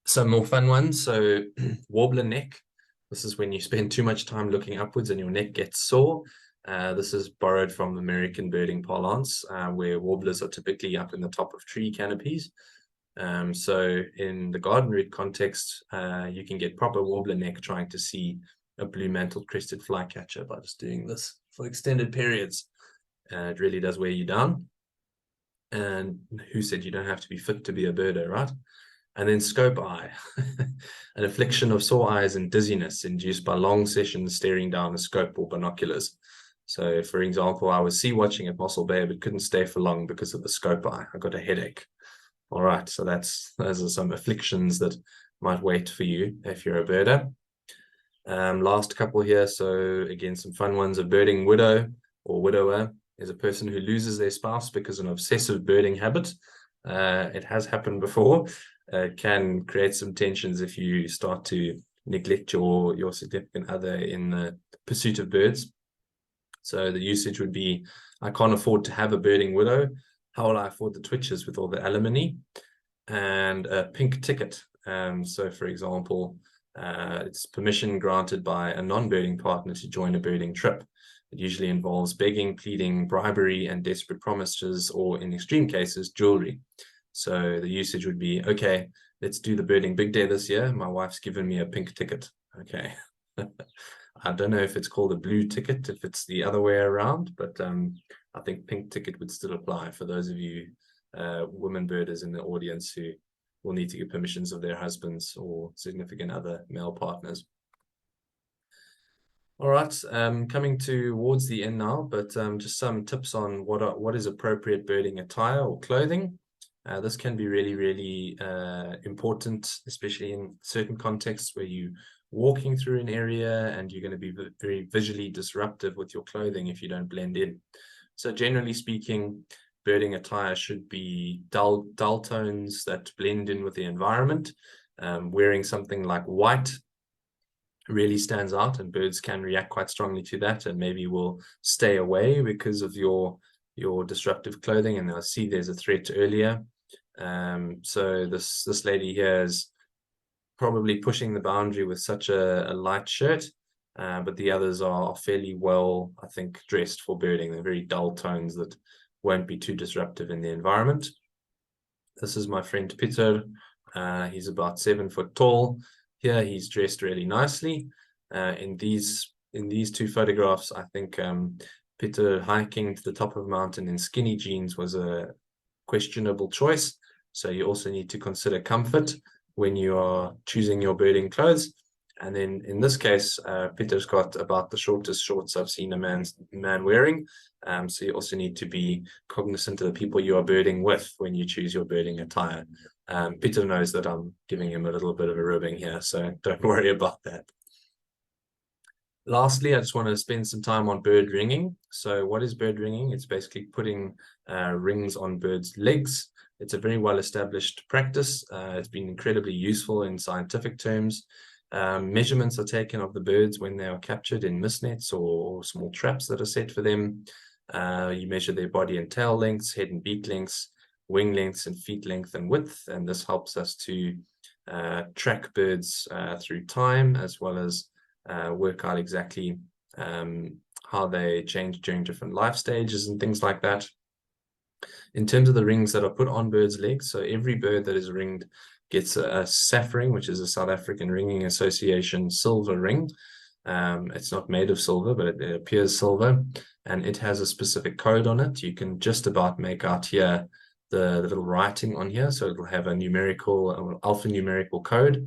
S1: some more fun ones. So warbler neck. This is when you spend too much time looking upwards and your neck gets sore. This is borrowed from American birding parlance, where warblers are typically up in the top of tree canopies. So in the garden route context, you can get proper warbler neck trying to see a blue-mantled crested flycatcher by just doing this for extended periods. It really does wear you down. And who said you don't have to be fit to be a birder, right? And then scope eye, an affliction of sore eyes and dizziness induced by long sessions staring down a scope or binoculars. So, for example, I was sea watching at Mossel Bay, but couldn't stay for long because of the scope eye. I got a headache. All right, so those are some afflictions that might wait for you if you're a birder. Last couple here. So again, some fun ones. A birding widow or widower is a person who loses their spouse because of an obsessive birding habit. It has happened before. Can create some tensions if you start to neglect your significant other in the pursuit of birds. So the usage would be, I can't afford to have a birding widow. How will I afford the twitches with all the alimony? And a pink ticket. So for example, it's permission granted by a non-birding partner to join a birding trip. It usually involves begging, pleading, bribery, and desperate promises, or in extreme cases, jewelry. So the usage would be, okay, let's do the birding big day this year. My wife's given me a pink ticket. Okay. I don't know if it's called a blue ticket, if it's the other way around, but I think pink ticket would still apply for those of you women birders in the audience who will need to get permissions of their husbands or significant other male partners. All right, coming towards the end now, but just some tips on what is appropriate birding attire or clothing. This can be really, really important, especially in certain contexts where you're walking through an area and you're going to be very visually disruptive with your clothing if you don't blend in. So generally speaking, birding attire should be dull tones that blend in with the environment. Wearing something like white really stands out, and birds can react quite strongly to that and maybe will stay away because of your disruptive clothing, and they'll see there's a threat earlier. So this lady here is probably pushing the boundary with such a light shirt, but the others are fairly well, I think, dressed for birding. They're very dull tones that won't be too disruptive in the environment. This is my friend Peter. He's about 7 foot tall. Here he's dressed really nicely. In these two photographs, I think Peter hiking to the top of a mountain in skinny jeans was a questionable choice. So you also need to consider comfort when you are choosing your birding clothes. And then in this case, Peter's got about the shortest shorts I've seen a man wearing. So you also need to be cognizant of the people you are birding with when you choose your birding attire. Peter knows that I'm giving him a little bit of a ribbing here, so don't worry about that. Lastly, I just want to spend some time on bird ringing. So what is bird ringing? It's basically putting rings on birds' legs. It's a very well-established practice. It's been incredibly useful in scientific terms. Measurements are taken of the birds when they are captured in mist nets or small traps that are set for them. You measure their body and tail lengths, head and beak lengths, wing lengths, and feet length and width. And this helps us to track birds through time, as well as work out exactly how they change during different life stages and things like that. In terms of the rings that are put on birds' legs, so every bird that is ringed gets a SAF ring, which is a South African Ringing Association silver ring. It's not made of silver, but it appears silver, and it has a specific code on it. You can just about make out here the little writing on here, so it'll have a numerical, alphanumerical code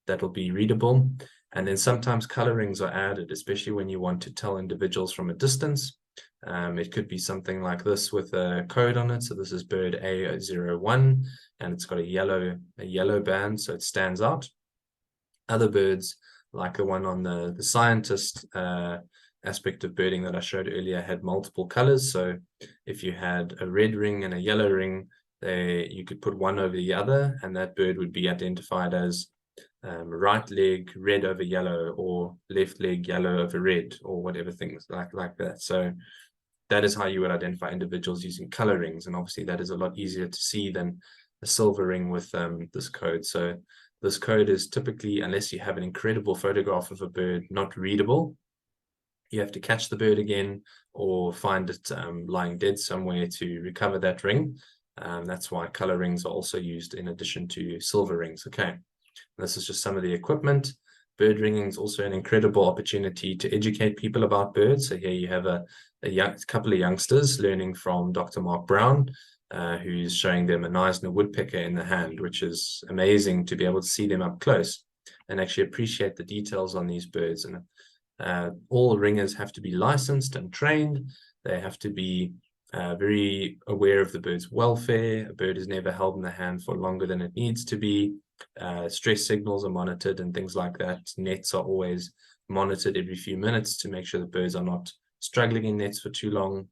S1: that will be readable. And then sometimes color rings are added, especially when you want to tell individuals from a distance. It could be something like this with a code on it. So this is bird A01, and it's got a yellow band, so it stands out. Other birds, like the one on the scientist aspect of birding that I showed earlier, had multiple colors. So if you had a red ring and a yellow ring, you could put one over the other, and that bird would be identified as right leg red over yellow, or left leg yellow over red, or whatever, things like that. So that is how you would identify individuals using color rings, and obviously that is a lot easier to see than a silver ring with this code. So this code is typically, unless you have an incredible photograph of a bird, not readable. You have to catch the bird again or find it lying dead somewhere to recover that ring. That's why color rings are also used in addition to silver rings. Okay, this is just some of the equipment. Bird ringing is also an incredible opportunity to educate people about birds. So here you have a couple of youngsters learning from Dr. Mark Brown, who's showing them a Neisner woodpecker in the hand, which is amazing to be able to see them up close and actually appreciate the details on these birds. And all ringers have to be licensed and trained. They have to be very aware of the bird's welfare. A bird is never held in the hand for longer than it needs to be. Stress signals are monitored and things like that. Nets are always monitored every few minutes to make sure the birds are not struggling in nets for too long.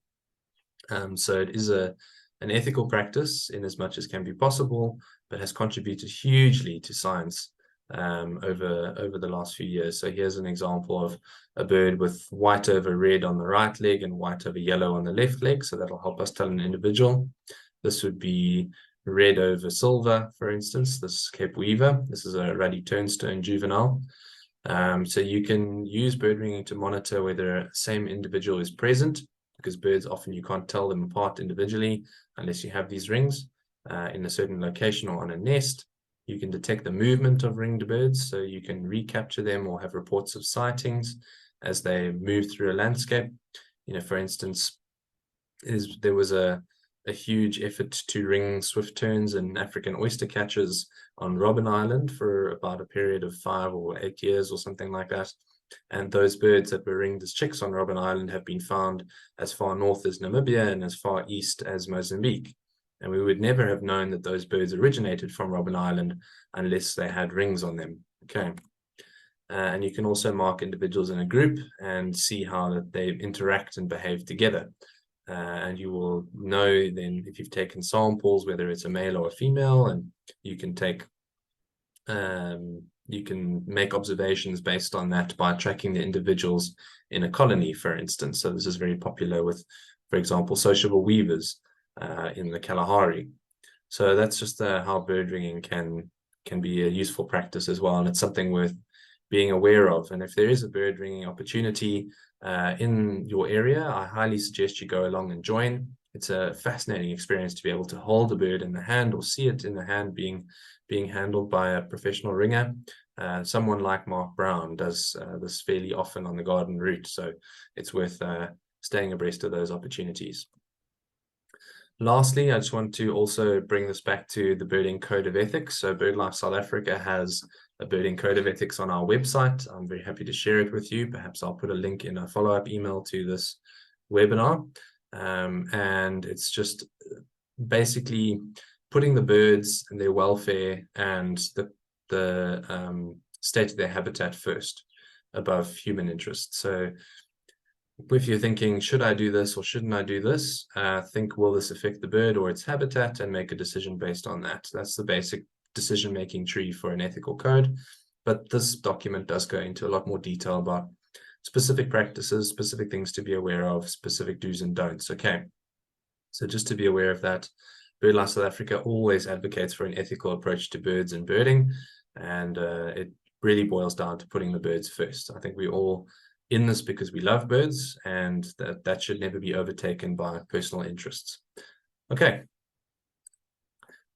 S1: So it is an ethical practice in as much as can be possible, but has contributed hugely to science over the last few years. So here's an example of a bird with white over red on the right leg and white over yellow on the left leg. So that'll help us tell an individual. This would be red over silver, for instance. This is Cape Weaver. This is a ruddy turnstone juvenile. So you can use bird ringing to monitor whether the same individual is present, because birds often you can't tell them apart individually unless you have these rings in a certain location or on a nest. You can detect the movement of ringed birds, so you can recapture them or have reports of sightings as they move through a landscape. You know, for instance, there was a huge effort to ring swift terns and African oyster catchers on Robben Island for about a period of 5 or 8 years or something like that. And those birds that were ringed as chicks on Robben Island have been found as far north as Namibia and as far east as Mozambique. And we would never have known that those birds originated from Robben Island unless they had rings on them. Okay. And you can also mark individuals in a group and see how that they interact and behave together. And you will know then if you've taken samples, whether it's a male or a female, and you can take you can make observations based on that by tracking the individuals in a colony, for instance. So this is very popular with, for example, sociable weavers in the Kalahari. So that's just how bird ringing can be a useful practice as well, and it's something worth being aware of. And if there is a bird ringing opportunity in your area, I highly suggest you go along and join. It's a fascinating experience to be able to hold a bird in the hand or see it in the hand being handled by a professional ringer. Someone like Mark Brown does this fairly often on the garden route, so it's worth staying abreast of those opportunities. Lastly, I just want to also bring this back to the Birding Code of Ethics. So BirdLife South Africa has a Birding Code of Ethics on our website. I'm very happy to share it with you. Perhaps I'll put a link in a follow-up email to this webinar. And it's just basically putting the birds and their welfare and the state of their habitat first above human interest. So if you're thinking, should I do this or shouldn't I do this? Think, will this affect the bird or its habitat, and make a decision based on that. That's the basic decision-making tree for an ethical code. But this document does go into a lot more detail about specific practices, specific things to be aware of, specific do's and don'ts. Okay, so just to be aware of that, BirdLife South Africa always advocates for an ethical approach to birds and birding, and it really boils down to putting the birds first. I think we all in this because we love birds, and that should never be overtaken by personal interests. Okay,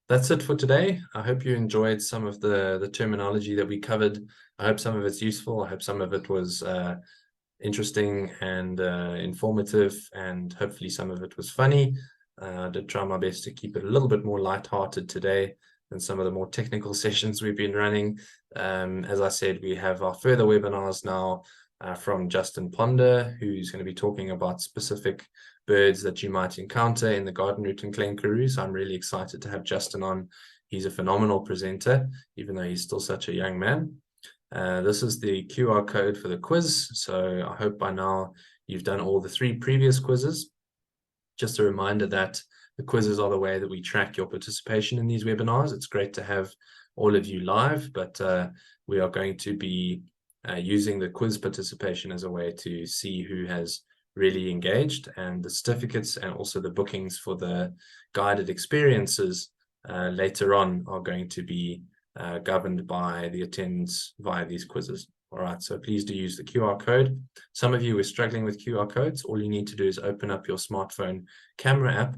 S1: that's it for today. I hope you enjoyed some of the terminology that we covered. I hope some of it's useful. I hope some of it was interesting and informative, and hopefully some of it was funny. I did try my best to keep it a little bit more lighthearted today than some of the more technical sessions we've been running. As I said, we have our further webinars now from Justin Ponder, who's going to be talking about specific birds that you might encounter in the garden route in Glenkaroo. So I'm really excited to have Justin on. He's a phenomenal presenter, even though he's still such a young man. This is the QR code for the quiz. So I hope by now you've done all the 3 previous quizzes. Just a reminder that the quizzes are the way that we track your participation in these webinars. It's great to have all of you live, but we are going to be using the quiz participation as a way to see who has really engaged, and the certificates and also the bookings for the guided experiences later on are going to be governed by the attendance via these quizzes. All right, so please do use the QR code. Some of you are struggling with QR codes. All you need to do is open up your smartphone camera app,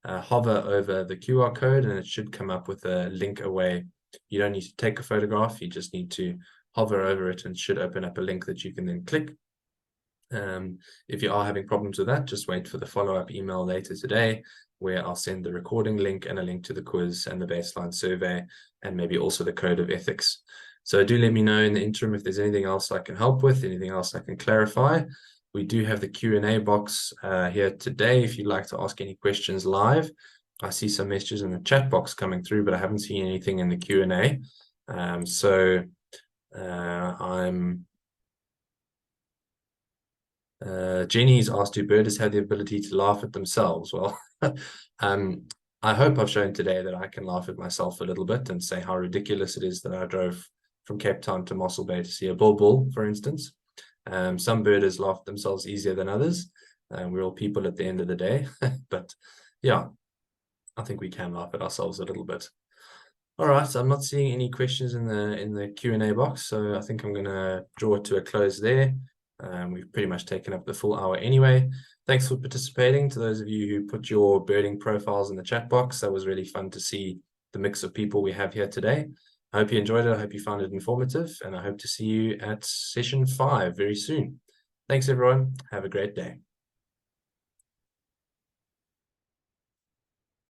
S1: hover over the QR code, and it should come up with a link away. You don't need to take a photograph. You just need to hover over it, and it should open up a link that you can then click. If you are having problems with that, just wait for the follow-up email later today, where I'll send the recording link and a link to the quiz and the baseline survey, and maybe also the code of ethics. So do let me know in the interim if there's anything else I can help with, anything else I can clarify. We do have the Q&A box here today if you'd like to ask any questions live. I see some messages in the chat box coming through, but I haven't seen anything in the Q&A. I'm Jenny's asked, do birders have the ability to laugh at themselves? Well, I hope I've shown today that I can laugh at myself a little bit and say how ridiculous it is that I drove from Cape Town to Mossel Bay to see a bulbul, for instance. Some birders laugh at themselves easier than others. We're all people at the end of the day. But yeah, I think we can laugh at ourselves a little bit. All right, I'm not seeing any questions in the Q&A box, so I think I'm going to draw it to a close there. We've pretty much taken up the full hour anyway. Thanks for participating. To those of you who put your birding profiles in the chat box, that was really fun to see the mix of people we have here today. I hope you enjoyed it. I hope you found it informative, and I hope to see you at session 5 very soon. Thanks, everyone. Have a great day.